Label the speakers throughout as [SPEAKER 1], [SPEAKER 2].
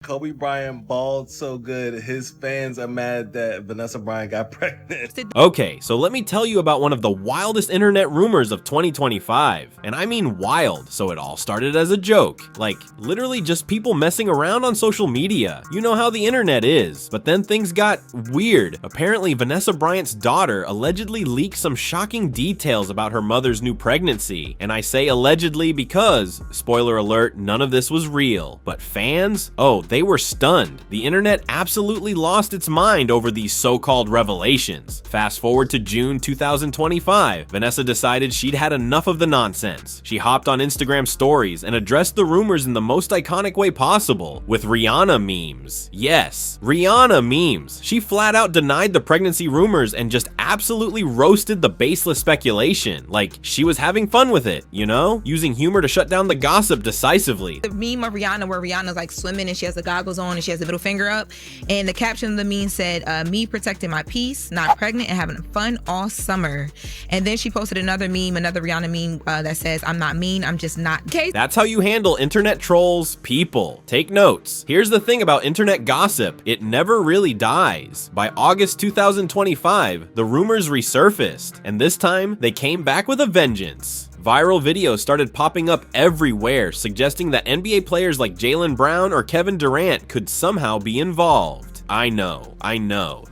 [SPEAKER 1] Kobe Bryant balled so good, his fans are mad that Vanessa Bryant got pregnant.
[SPEAKER 2] Okay, so let me tell you about one of the wildest internet rumors of 2025. And I mean wild, so it all started as a joke. Like, literally just people messing around on social media. You know how the internet is. But then things got weird. Apparently, Vanessa Bryant's daughter allegedly leaked some shocking details about her mother's new pregnancy. And I say allegedly because, spoiler alert, none of this was real. But fans? Oh, they were stunned. The internet absolutely lost its mind over these so-called revelations. Fast forward to June 2025, Vanessa decided she'd had enough of the nonsense. She hopped on Instagram stories and addressed the rumors in the most iconic way possible, with Rihanna memes. Yes, Rihanna memes. She flat out denied the pregnancy rumors and just absolutely roasted the baseless speculation. Like, she was having fun with it, you know? Using humor to shut down the gossip decisively.
[SPEAKER 3] The meme of Rihanna where Rihanna's like swimming and she has the goggles on and she has the middle finger up, and the caption of the meme said, me protecting my peace, not pregnant and having fun all summer. And then she posted another meme, another Rihanna meme that says, I'm not mean, I'm just not gay.
[SPEAKER 2] That's how you handle internet trolls, people. Take notes. Here's the thing about internet gossip, it never really dies. By August 2025, the rumors resurfaced, and this time they came back with a vengeance. Viral videos started popping up everywhere, suggesting that NBA players like Jaylen Brown or Kevin Durant could somehow be involved. I know.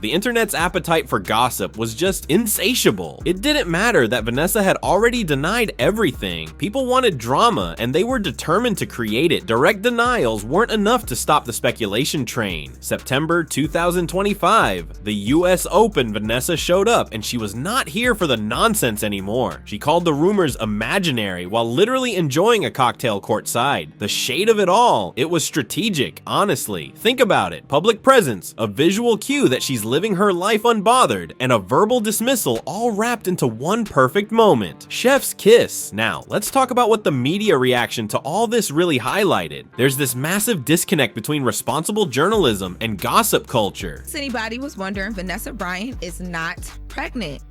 [SPEAKER 2] The internet's appetite for gossip was just insatiable. It didn't matter that Vanessa had already denied everything. People wanted drama, and they were determined to create it. Direct denials weren't enough to stop the speculation train. September 2025, the US Open, Vanessa showed up, and she was not here for the nonsense anymore. She called the rumors imaginary while literally enjoying a cocktail courtside. The shade of it all, it was strategic, honestly. Think about it. Public presence, a visual cue that she's living her life unbothered, and a verbal dismissal all wrapped into one perfect moment. Chef's kiss. Now, let's talk about what the media reaction to all this really highlighted. There's this massive disconnect between responsible journalism and gossip culture.
[SPEAKER 3] If anybody was wondering, Vanessa Bryant is not pregnant.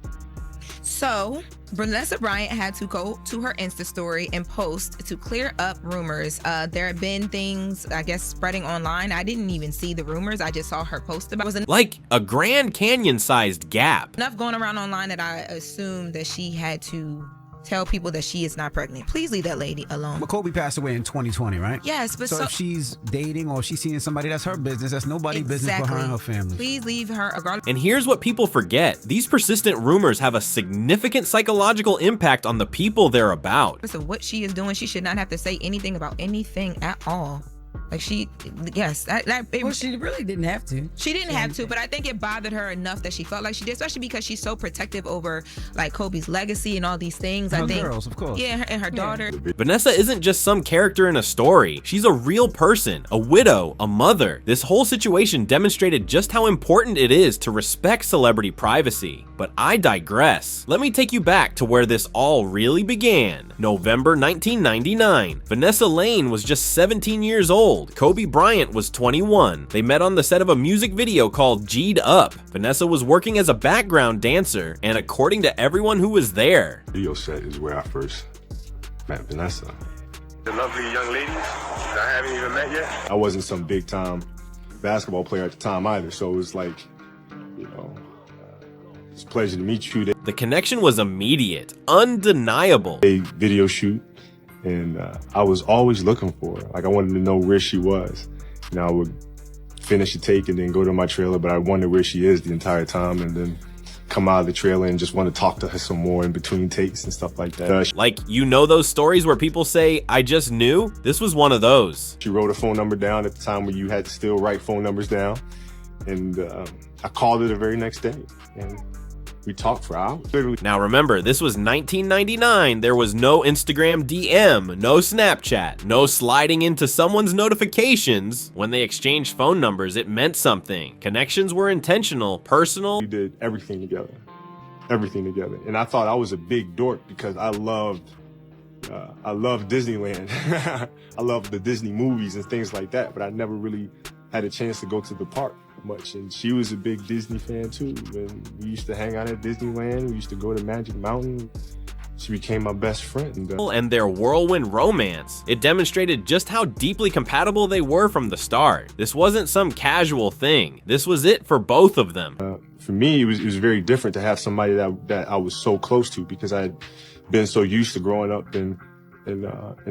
[SPEAKER 3] So, Vanessa Bryant had to go to her Insta story and post to clear up rumors. There have been things, I guess, spreading online. I didn't even see the rumors. I just saw her post about it.
[SPEAKER 2] Like a Grand Canyon-sized gap.
[SPEAKER 3] Enough going around online that I assumed that she had to tell people that she is not pregnant. Please leave that lady alone.
[SPEAKER 4] But Kobe passed away in 2020, right?
[SPEAKER 3] Yes, but
[SPEAKER 4] so if she's dating or she's seeing somebody, that's her business. That's nobody's business but her and her family.
[SPEAKER 3] Please leave her.
[SPEAKER 2] And here's what people forget. These persistent rumors have a significant psychological impact on the people they're about.
[SPEAKER 3] So what she is doing, she should not have to say anything about anything at all. Like she
[SPEAKER 5] really didn't have to.
[SPEAKER 3] She didn't have to, but I think it bothered her enough that she felt like she did, especially because she's so protective over like Kobe's legacy and all these things.
[SPEAKER 4] Her girls, of course.
[SPEAKER 3] Yeah, and her daughter.
[SPEAKER 2] Vanessa isn't just some character in a story. She's a real person, a widow, a mother. This whole situation demonstrated just how important it is to respect celebrity privacy. But I digress. Let me take you back to where this all really began. November 1999. Vanessa Lane was just 17 years old. Kobe Bryant was 21. They met on the set of a music video called G'd Up. Vanessa was working as a background dancer, and according to everyone who was there,
[SPEAKER 6] video set is where I first met Vanessa.
[SPEAKER 7] The lovely young ladies that I haven't even met yet.
[SPEAKER 6] I wasn't some big time basketball player at the time either, so it was like, it's a pleasure to meet you.
[SPEAKER 2] The connection was immediate, undeniable.
[SPEAKER 6] A video shoot, and I was always looking for her. Like, I wanted to know where she was. I would finish a take and then go to my trailer, but I wondered where she is the entire time, and then come out of the trailer and just want to talk to her some more in between takes and stuff like that.
[SPEAKER 2] Like, you know those stories where people say, I just knew? This was one of those.
[SPEAKER 6] She wrote a phone number down at the time when you had to still write phone numbers down, and I called her the very next day, and we talked for hours. Literally.
[SPEAKER 2] Now remember, this was 1999. There was no Instagram DM, no Snapchat, no sliding into someone's notifications. When they exchanged phone numbers, it meant something. Connections were intentional, personal.
[SPEAKER 6] We did everything together. And I thought I was a big dork because I loved Disneyland. I loved the Disney movies and things like that, but I never really had a chance to go to the park much. And she was a big Disney fan too. And we used to hang out at Disneyland. We used to go to Magic Mountain. she became my best friend.
[SPEAKER 2] And their whirlwind romance. It demonstrated just how deeply compatible they were from the start. This wasn't some casual thing. This was it for both of them.
[SPEAKER 6] For me, it was very different to have somebody that I was so close to, because I had been so used to growing up in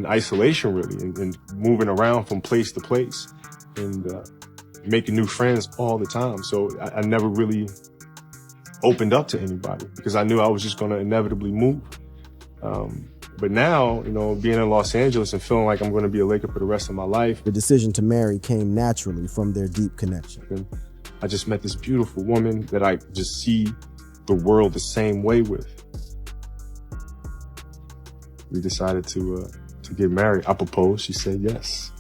[SPEAKER 6] isolation, really, and moving around from place to place and making new friends all the time. So I never really opened up to anybody because I knew I was just going to inevitably move. But now, you know, being in Los Angeles and feeling like I'm going to be a Laker for the rest of my life.
[SPEAKER 8] The decision to marry came naturally from their deep connection.
[SPEAKER 6] And I just met this beautiful woman that I just see the world the same way with. We decided to get married. I proposed. She said yes.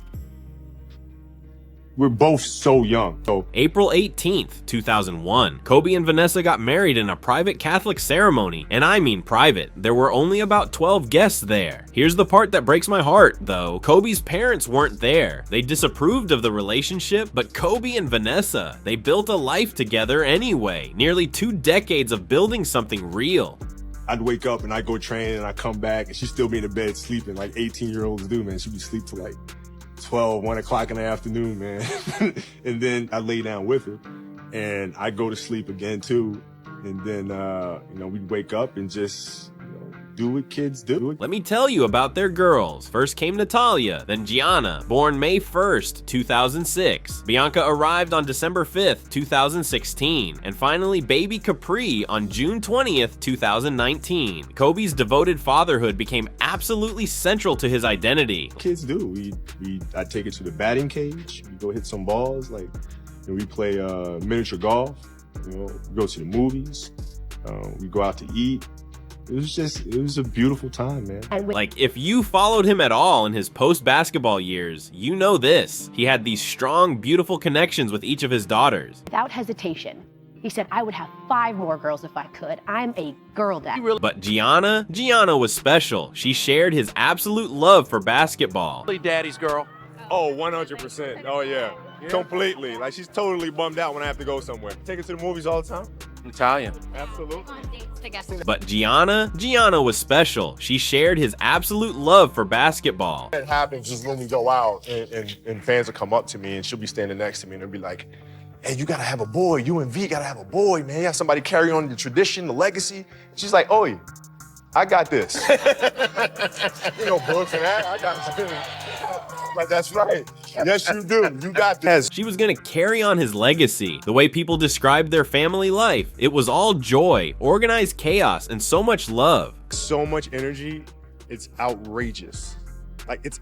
[SPEAKER 6] We're both so young. So
[SPEAKER 2] April 18th, 2001, Kobe and Vanessa got married in a private Catholic ceremony, and I mean private. There were only about 12 guests there. Here's the part that breaks my heart, though. Kobe's parents weren't there. They disapproved of the relationship, but Kobe and Vanessa, they built a life together anyway. Nearly 2 decades of building something real.
[SPEAKER 6] I'd wake up and I'd go train and I'd come back and she'd still be in the bed sleeping like 18-year-olds do, man. She'd be asleep till like 12, 1 o'clock in the afternoon, man. And then I lay down with her and I go to sleep again too. And then, you know, we'd wake up and just, you know, do what kids do.
[SPEAKER 2] Let me tell you about their girls. First came Natalia, then Gianna, born May 1st, 2006. Bianca arrived on December 5th, 2016. And finally, baby Capri on June 20th, 2019. Kobe's devoted fatherhood became absolutely central to his identity.
[SPEAKER 6] Kids do. I'd take it to the batting cage. We go hit some balls. Like, you know, we play miniature golf. You know, we go to the movies. We go out to eat. It was a beautiful time, man.
[SPEAKER 2] Like, if you followed him at all in his post-basketball years, you know this. He had these strong, beautiful connections with each of his daughters.
[SPEAKER 9] Without hesitation, he said, I would have 5 more girls if I could. I'm a girl dad.
[SPEAKER 2] But Gianna was special. She shared his absolute love for basketball.
[SPEAKER 7] Daddy's girl.
[SPEAKER 6] Oh, 100%. Oh, yeah. Completely. Like, she's totally bummed out when I have to go somewhere. Take her to the movies all the time.
[SPEAKER 7] Italian.
[SPEAKER 6] Absolutely.
[SPEAKER 2] But Gianna was special. She shared his absolute love for basketball.
[SPEAKER 6] It happens just when we go out and fans will come up to me and she'll be standing next to me and they'll be like, hey, you gotta have a boy. You and V gotta have a boy, man. You have somebody carry on the tradition, the legacy. She's like, oh, I got this. You know, books and that. I got this. Like, that's right. Yes, you do. You got this.
[SPEAKER 2] She was gonna carry on his legacy. The way people described their family life, it was all joy, organized chaos, and so much love.
[SPEAKER 6] So much energy, it's outrageous. Like, it's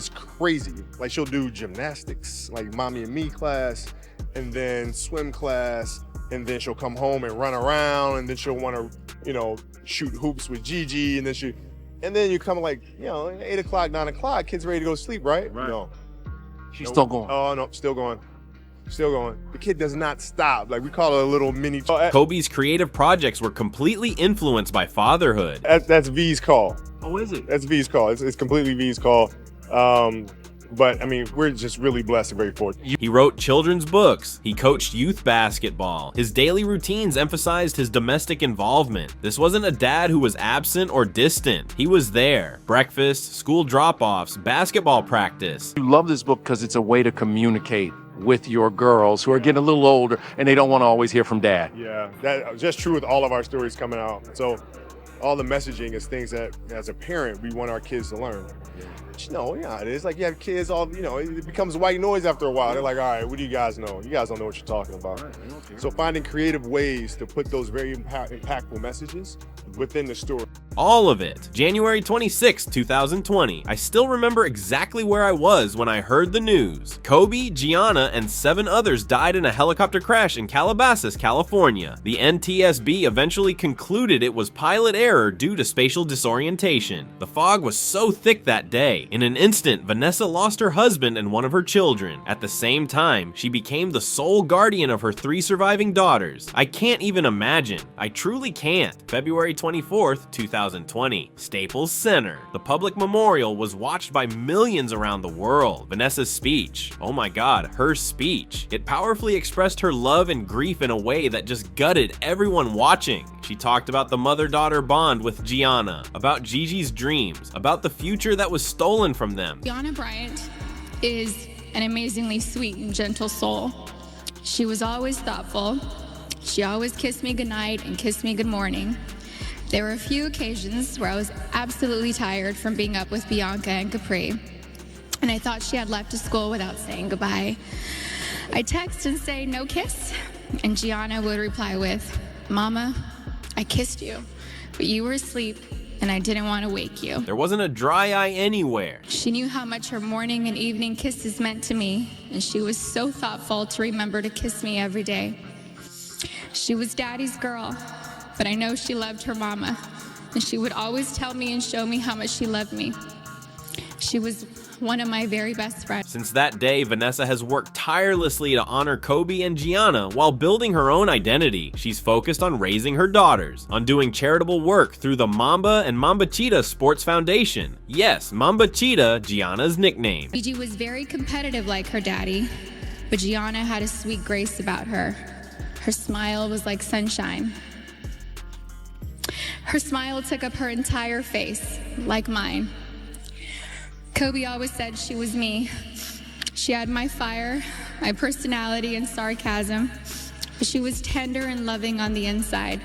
[SPEAKER 6] crazy. Like, she'll do gymnastics, like Mommy and Me class, and then swim class, and then she'll come home and run around, and then she'll want to, you know, shoot hoops with Gigi, and then you come like, you know, 8 o'clock, 9 o'clock, kids ready to go to sleep, right? No.
[SPEAKER 7] She's still going.
[SPEAKER 6] Oh, no, still going. Still going. The kid does not stop. Like, we call it a little mini.
[SPEAKER 2] Kobe's creative projects were completely influenced by fatherhood.
[SPEAKER 6] That's V's call.
[SPEAKER 7] Oh, is it?
[SPEAKER 6] That's V's call. It's completely V's call. But I mean, we're just really blessed and very fortunate.
[SPEAKER 2] He wrote children's books. He coached youth basketball. His daily routines emphasized his domestic involvement. This wasn't a dad who was absent or distant. He was there. Breakfast, school drop-offs, basketball practice.
[SPEAKER 7] You love this book because it's a way to communicate with your girls who are getting a little older and they don't want to always hear from dad.
[SPEAKER 6] Yeah, that's just true with all of our stories coming out. So all the messaging is things that, as a parent, we want our kids to learn. But you know, yeah, it is like you have kids all, you know, it becomes white noise after a while. They're like, all right, what do you guys know? You guys don't know what you're talking about. So finding creative ways to put those very impactful messages within the story.
[SPEAKER 2] All of it. January 26, 2020. I still remember exactly where I was when I heard the news. Kobe, Gianna, and 7 others died in a helicopter crash in Calabasas, California. The NTSB eventually concluded it was pilot error due to spatial disorientation. The fog was so thick that day. In an instant, Vanessa lost her husband and one of her children. At the same time, she became the sole guardian of her 3 surviving daughters. I can't even imagine. I truly can't. February 24th, 2020. Staples Center. The public memorial was watched by millions around the world. Vanessa's speech. Oh my god, her speech. It powerfully expressed her love and grief in a way that just gutted everyone watching. She talked about the mother-daughter bond with Gianna, about Gigi's dreams, about the future that was stolen from them.
[SPEAKER 10] Vanessa Bryant is an amazingly sweet and gentle soul. She was always thoughtful. She always kissed me goodnight and kissed me good morning. There were a few occasions where I was absolutely tired from being up with Bianca and Capri, and I thought she had left to school without saying goodbye. I text and say, no kiss, and Gianna would reply with, Mama, I kissed you, but you were asleep and I didn't want to wake you.
[SPEAKER 2] There wasn't a dry eye anywhere.
[SPEAKER 10] She knew how much her morning and evening kisses meant to me, and she was so thoughtful to remember to kiss me every day. She was Daddy's girl, but I know she loved her mama, and she would always tell me and show me how much she loved me. She was one of my very best friends.
[SPEAKER 2] Since that day, Vanessa has worked tirelessly to honor Kobe and Gianna while building her own identity. She's focused on raising her daughters, on doing charitable work through the Mamba and Mamba Cheetah Sports Foundation. Yes, Mamba Cheetah, Gianna's nickname.
[SPEAKER 10] Gigi was very competitive like her daddy, but Gianna had a sweet grace about her. Her smile was like sunshine. Her smile took up her entire face, like mine. Kobe always said she was me. She had my fire, my personality, and sarcasm, but she was tender and loving on the inside.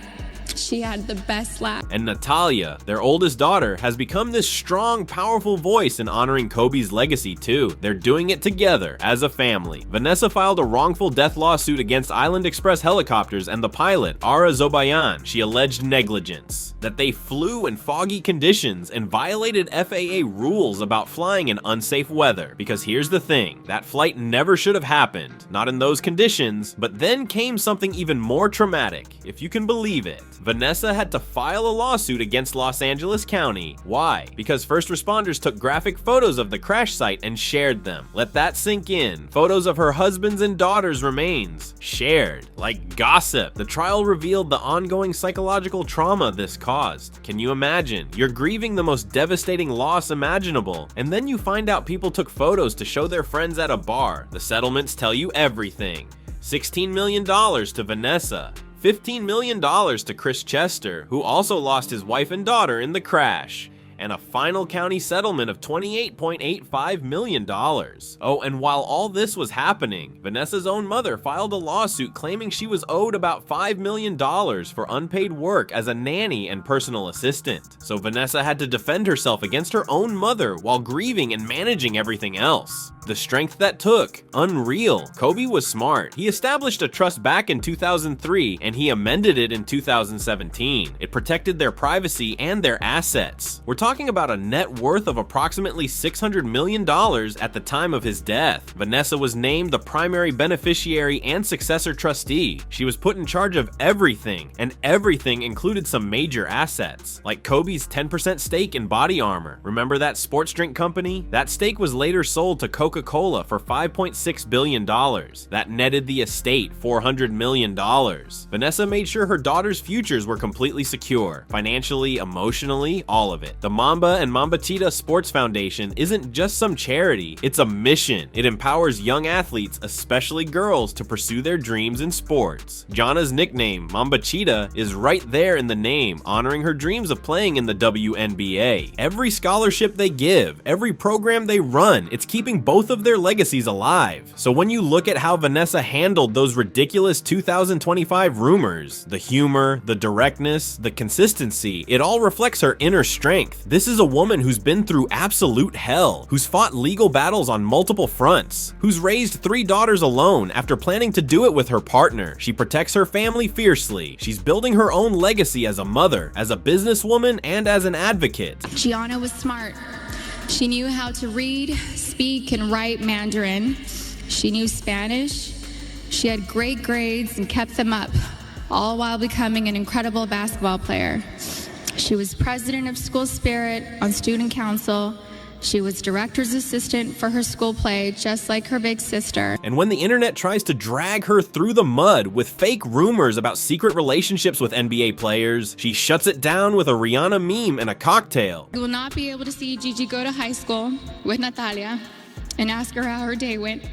[SPEAKER 10] She had the best laugh.
[SPEAKER 2] And Natalia, their oldest daughter, has become this strong, powerful voice in honoring Kobe's legacy too. They're doing it together, as a family. Vanessa filed a wrongful death lawsuit against Island Express Helicopters and the pilot, Ara Zobayan. She alleged negligence, that they flew in foggy conditions and violated FAA rules about flying in unsafe weather. Because here's the thing, that flight never should have happened, not in those conditions, but then came something even more traumatic, if you can believe it. Vanessa had to file a lawsuit against Los Angeles County. Why? Because first responders took graphic photos of the crash site and shared them. Let that sink in. Photos of her husband's and daughter's remains shared. Like gossip. The trial revealed the ongoing psychological trauma this caused. Can you imagine? You're grieving the most devastating loss imaginable, and then you find out people took photos to show their friends at a bar. The settlements tell you everything. $16 million to Vanessa. $15 million to Chris Chester, who also lost his wife and daughter in the crash, and a final county settlement of $28.85 million. Oh, and while all this was happening, Vanessa's own mother filed a lawsuit claiming she was owed about $5 million for unpaid work as a nanny and personal assistant. So Vanessa had to defend herself against her own mother while grieving and managing everything else. The strength that took, unreal. Kobe was smart. He established a trust back in 2003 and he amended it in 2017. It protected their privacy and their assets. We're talking about a net worth of approximately $600 million at the time of his death. Vanessa was named the primary beneficiary and successor trustee. She was put in charge of everything, and everything included some major assets, like Kobe's 10% stake in Body Armor. Remember that sports drink company? That stake was later sold to Coca-Cola for $5.6 billion. That netted the estate $400 million. Vanessa made sure her daughter's futures were completely secure, financially, emotionally, all of it. The Mamba and Mamba Cheetah Sports Foundation isn't just some charity, it's a mission. It empowers young athletes, especially girls, to pursue their dreams in sports. Gianna's nickname, Mamba Cheetah, is right there in the name, honoring her dreams of playing in the WNBA. Every scholarship they give, every program they run, it's keeping both of their legacies alive. So when you look at how Vanessa handled those ridiculous 2025 rumors, the humor, the directness, the consistency, it all reflects her inner strength. This is a woman who's been through absolute hell, who's fought legal battles on multiple fronts, who's raised 3 daughters alone after planning to do it with her partner. She protects her family fiercely. She's building her own legacy as a mother, as a businesswoman, and as an advocate.
[SPEAKER 10] Gianna was smart. She knew how to read, speak, and write Mandarin. She knew Spanish. She had great grades and kept them up, all while becoming an incredible basketball player. She was president of School Spirit on student council. She was director's assistant for her school play, just like her big sister.
[SPEAKER 2] And when the internet tries to drag her through the mud with fake rumors about secret relationships with NBA players, she shuts it down with a Rihanna meme and a cocktail.
[SPEAKER 10] You will not be able to see Gigi go to high school with Natalia and ask her how her day went.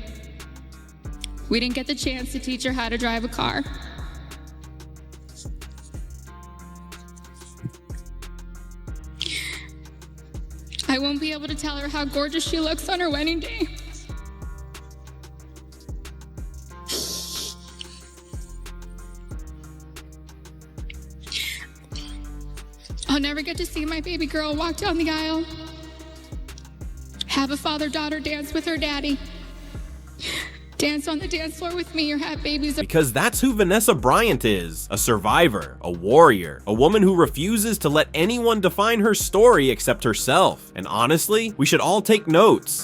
[SPEAKER 10] We didn't get the chance to teach her how to drive a car. won't be able to tell her how gorgeous she looks on her wedding day. I'll never get to see my baby girl walk down the aisle, have a father-daughter dance with her daddy, dance on the dance floor with me, or have babies.
[SPEAKER 2] Because that's who Vanessa Bryant is. A survivor, a warrior, a woman who refuses to let anyone define her story except herself. And honestly, we should all take notes.